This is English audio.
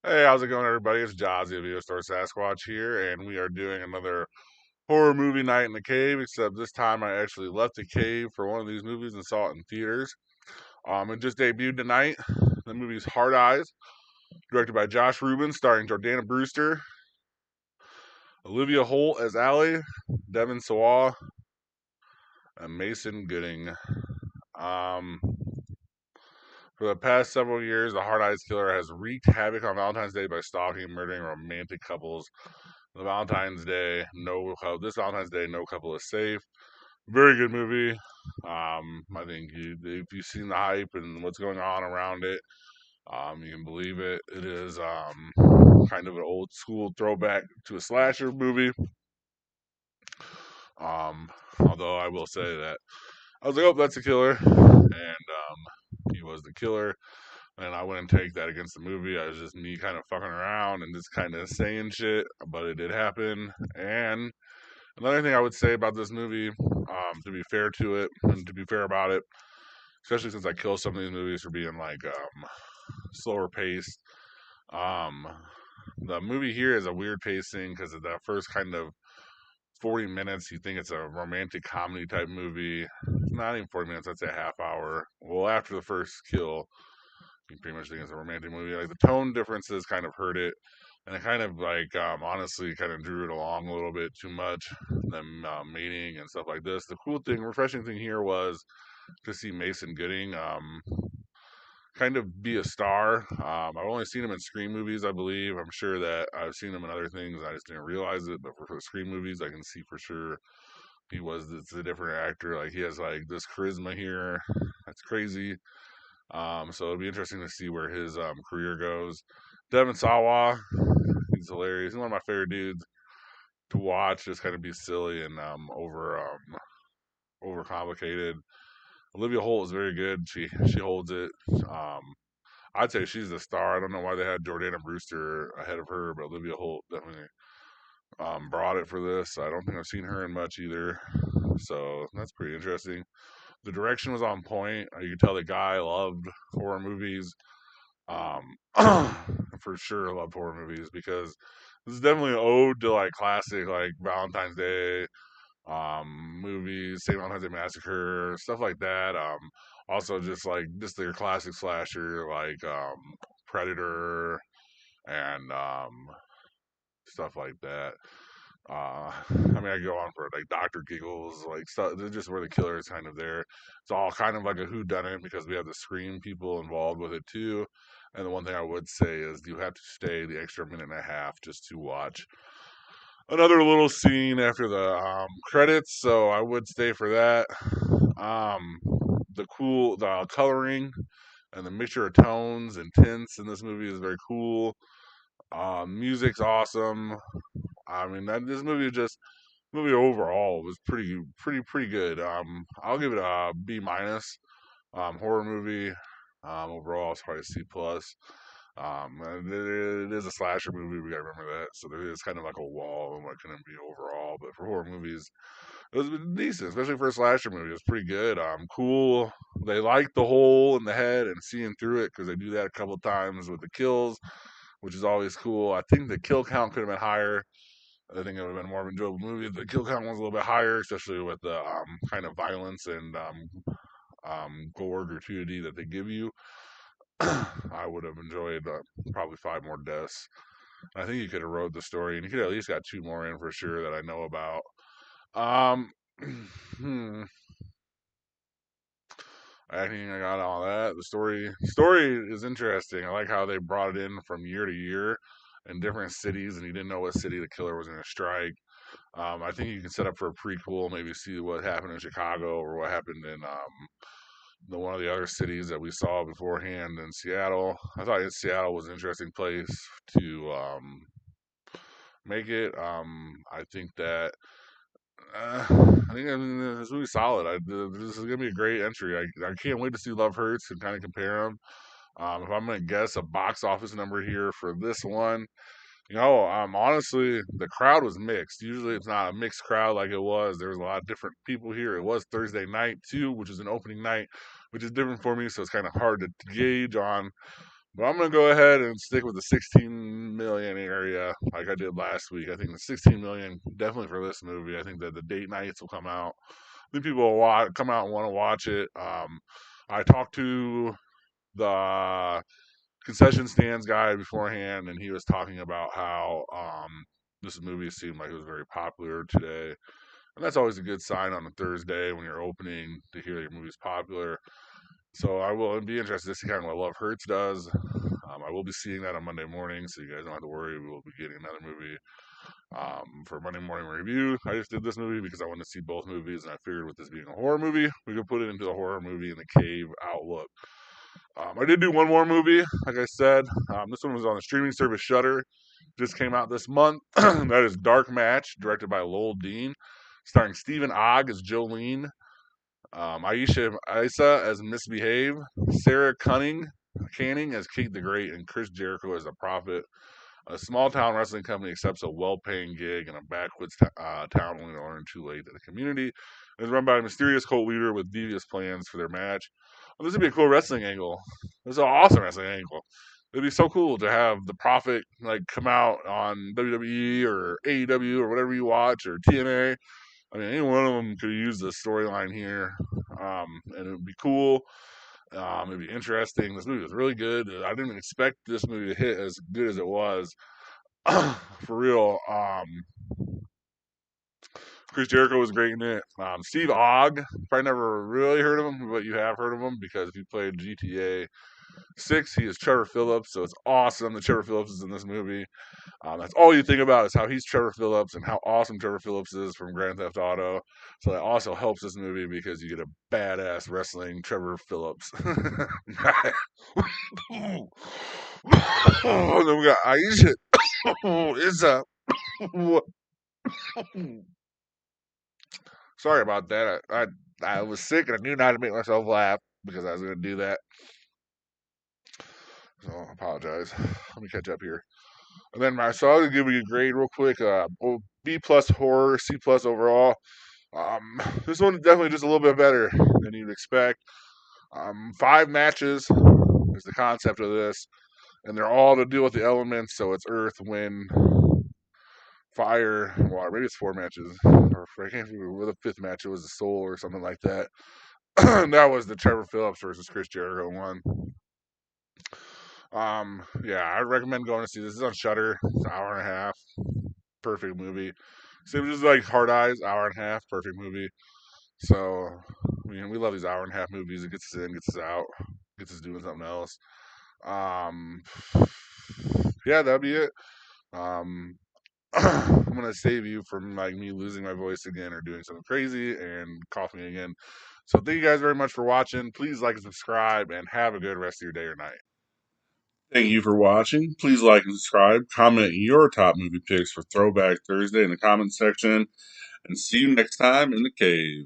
Hey, how's it going, everybody? It's Jazzy of Video Store Sasquatch here, and we are doing another horror movie night in the cave. Except this time, I actually left the cave for one of these movies and saw it in theaters. It just debuted tonight. The movie's Hard Eyes, directed by Josh Rubin, starring Jordana Brewster, Olivia Holt as Allie, Devin Sawa, and Mason Gooding. Um, for the past several years, the Hard Eyes killer has wreaked havoc on Valentine's Day by stalking and murdering romantic couples. The Valentine's Day, this Valentine's Day, no couple is safe. Very good movie. I think if you've seen the hype and what's going on around it, you can believe it. It is kind of an old school throwback to a slasher movie. Although I will say that I was like, oh, that's a killer, and he was the killer, and I wouldn't take that against the movie. I was just me kind of fucking around and just kind of saying shit, but it did happen. And another thing I would say about this movie, to be fair to it and to be fair about it, especially since I kill some of these movies for being like slower paced. Um, the movie here is a weird pacing because of the first kind of 40 minutes. You think it's a romantic comedy type movie. Not even 40 minutes. I'd say a half hour. Well, after the first kill, you pretty much think it's a romantic movie. Like the tone differences kind of hurt it, and it kind of like honestly kind of drew it along a little bit too much. Them mating and stuff like this. The cool thing, refreshing thing here was to see Mason Gooding kind of be a star. I've only seen him in Scream movies, I believe. I'm sure that I've seen him in other things. I just didn't realize it. But for Scream movies, I can see for sure it's a different actor. Like he has like this charisma here. That's crazy. So it'll be interesting to see where his career goes. Devin Sawa, he's hilarious. He's one of my favorite dudes to watch. Just kind of be silly and over complicated. Olivia Holt is very good. She holds it. Um, I'd say she's the star. I don't know why they had Jordana Brewster ahead of her, but Olivia Holt definitely brought it for this. I don't think I've seen her in much either, so that's pretty interesting. The direction was on point. You could tell the guy loved horror movies. Um, for sure loved horror movies because this is definitely an ode to like classic like Valentine's Day movies, St. Valentine's Day Massacre, stuff like that. Also just your classic slasher like Predator and stuff like that. I mean, I go on for like Doctor Giggles, like stuff. They're just where the killer is kind of there. It's all kind of like a whodunit because we have the Scream people involved with it too. And the one thing I would say is you have to stay the extra minute and a half just to watch another little scene after the credits. So I would stay for that. Um, the coloring and the mixture of tones and tints in this movie is very cool. Music's awesome. I mean, this movie overall was pretty good. I'll give it a B minus. Horror movie. Overall, it's probably a C plus. It is a slasher movie. We gotta remember that. So there is kind of like a wall in what can it be overall. But for horror movies, it was decent, especially for a slasher movie. It was pretty good. Cool. They liked the hole in the head and seeing through it because they do that a couple times with the kills, which is always cool. I think the kill count could have been higher. I think it would have been more of an enjoyable movie. The kill count was a little bit higher, especially with the kind of violence and gore gratuity that they give you. I would have enjoyed probably 5 more deaths. I think you could have wrote the story, and you could have at least got 2 more in for sure that I know about. Um, Acting, I got all that. The story is interesting. I like how they brought it in from year to year in different cities, and you didn't know what city the killer was going to strike. I think you can set up for a prequel, maybe see what happened in Chicago or what happened in one of the other cities that we saw beforehand in Seattle. I thought Seattle was an interesting place to make it. I think that I think this movie's solid. This is gonna be a great entry. I can't wait to see Love Hurts and kind of compare them. If I'm gonna guess a box office number here for this one, honestly, the crowd was mixed. Usually, it's not a mixed crowd like it was. There was a lot of different people here. It was Thursday night too, which is an opening night, which is different for me. So it's kind of hard to gauge on But I'm gonna go ahead and stick with the 16 million area, like I did last week. I think the 16 million definitely for this movie. I think that the date nights will come out. I think people will come out and want to watch it. I talked to the concession stands guy beforehand, and he was talking about how this movie seemed like it was very popular today, and that's always a good sign on a Thursday when you're opening to hear your movie's popular. So I will be interested to see kind of what Love Hurts does. I will be seeing that on Monday morning, so you guys don't have to worry. We will be getting another movie for Monday morning review. I just did this movie because I wanted to see both movies, and I figured with this being a horror movie, we could put it into a horror movie in the cave outlook. I did do one more movie, like I said. This one was on the streaming service Shudder. Just came out this month. That is Dark Match, directed by Lowell Dean, starring Stephen Ogg as Jolene, Aisha Isa as Misbehave, Sarah Canning as Kate the Great, and Chris Jericho as the Prophet. A small town wrestling company accepts a well paying gig in a backwoods town only to learn too late that the community is run by a mysterious cult leader with devious plans for their match. Well, this would be a cool wrestling angle. This is an awesome wrestling angle. It'd be so cool to have the Prophet like come out on WWE or AEW or whatever you watch or TNA. I mean, any one of them could use the storyline here, and it would be cool. It'd be interesting. This movie was really good. I didn't expect this movie to hit as good as it was. For real. Chris Jericho was great in it. Steve Ogg, probably never really heard of him, but you have heard of him because he played GTA 6. He is Trevor Phillips, so it's awesome that Trevor Phillips is in this movie. That's all you think about is how he's Trevor Phillips and how awesome Trevor Phillips is from Grand Theft Auto. So that also helps this movie because you get a badass wrestling Trevor Phillips. And then we got Aisha. It's a. Sorry about that. I was sick and I knew not to make myself laugh because I was going to do that. So I apologize. Let me catch up here. And then so I'll give you a grade real quick. B plus horror, C plus overall. This one is definitely just a little bit better than you'd expect. 5 matches is the concept of this, and they're all to deal with the elements. So it's earth, wind, fire, water. Maybe it's 4 matches, or I can't remember the fifth match. It was the soul or something like that. That was the Trevor Phillips versus Chris Jericho one. Yeah, I recommend going to see this. This is on Shudder. It's an hour and a half. Perfect movie. Same as like Hard Eyes, hour and a half, perfect movie. So, I mean, we love these hour and a half movies. It gets us in, gets us out, gets us doing something else. Um, yeah, that'd be it. Um, I'm gonna save you from like me losing my voice again or doing something crazy and coughing again. So thank you guys very much for watching. Please like and subscribe and have a good rest of your day or night. Thank you for watching. Please like and subscribe. Comment your top movie picks for Throwback Thursday in the comments section. And see you next time in the cave.